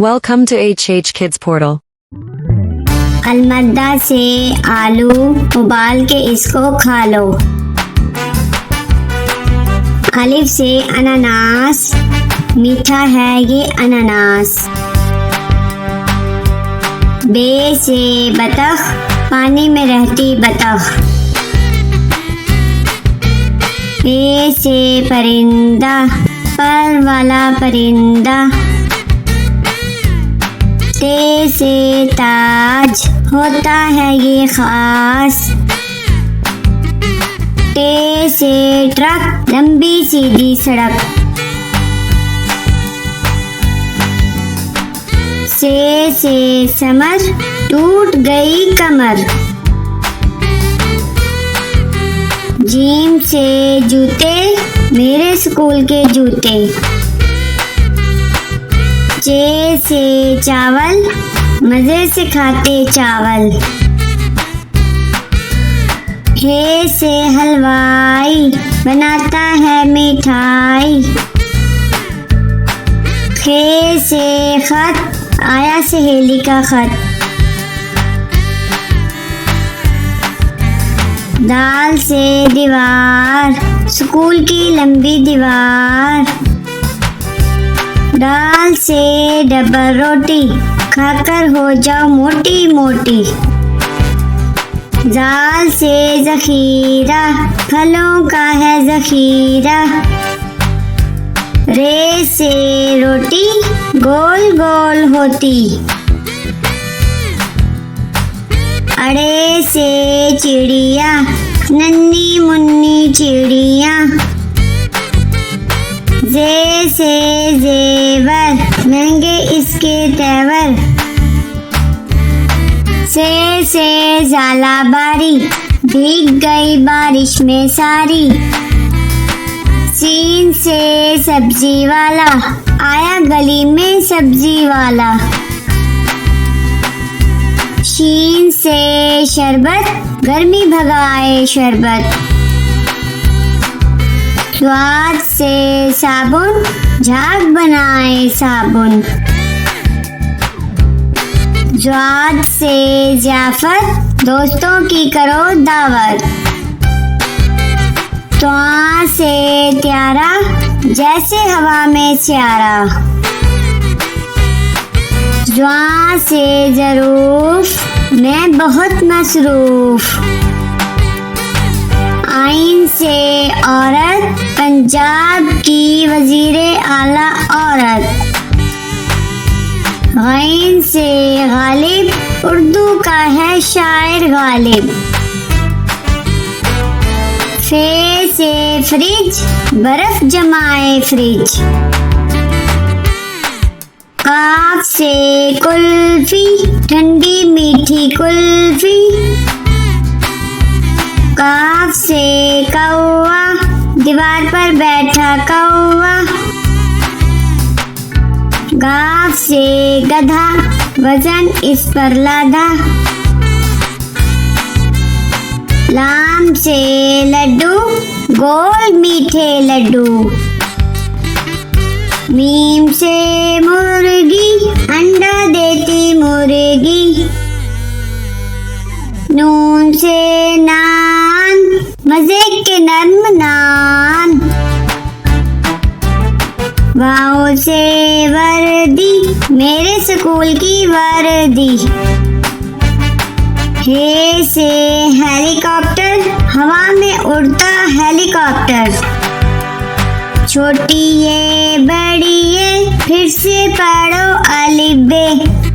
Welcome to HH Kids Portal. अलमद्दा से आलू उबाल के इसको खा लो। अलिफ से अनानास, मीठा है ये अनानास। बे से बतख, पानी में रहती बतख। पे से परिंदा, पर वाला परिंदा। ते से ताज, होता है ये खास। टे से ट्रक, लंबी सीधी सड़क। से समर, टूट गई कमर। जीम से जूते, मेरे स्कूल के जूते। चे से चावल, मजे से खाते चावल। हे से हलवाई, बनाता है मिठाई। खे से खत, आया सहेली का खत। दाल से दीवार, स्कूल की लंबी दीवार। दाल से डबल रोटी, खाकर हो जाओ मोटी मोटी। जाल से जखीरा, फलों का है जखीरा। रे से रोटी, गोल गोल होती। अड़े से चिड़िया, नन्ही मुन्नी चिड़िया। जे से जेवर, महंगे इसके तेवर। से जाला बारी, भीग गई बारिश में सारी। सीन से सब्जी वाला, आया गली में सब्जी वाला। शीन से शरबत, गर्मी भगाए शरबत। स्वाद से साबुन, झाग बनाए साबुन। ज्वाद से ज़ियाफ़त, दोस्तों की करो दावत। त्वा से त्यारा, जैसे हवा में स्यारा। ज्वा से ज़रूफ, मैं बहुत मसरूफ। आइन से औरत, पंजाब की वजीरे आला औरत। गैन से गालिब, उर्दू का है शायर गालिब। फे से फ्रिज, बर्फ जमाए फ्रिज। काफ से कुल्फी, ठंडी मीठी कुल्फी। काफ से कौवा, दीवार पर बैठा कौवा। गाफ से गधा, वजन इस पर लादा। लाम से लड्डू, गोल मीठे लड्डू। मीम से मुर्गी, अंडा देती मुर्गी। नून से नान, मजे के नर्म नान। वाओ से वर्दी, मेरे स्कूल की वर्दी। हे से हेलीकॉप्टर, हवा में उड़ता हेलीकॉप्टर। छोटी ये बड़ी ये, फिर से पढ़ो अलिफ बे।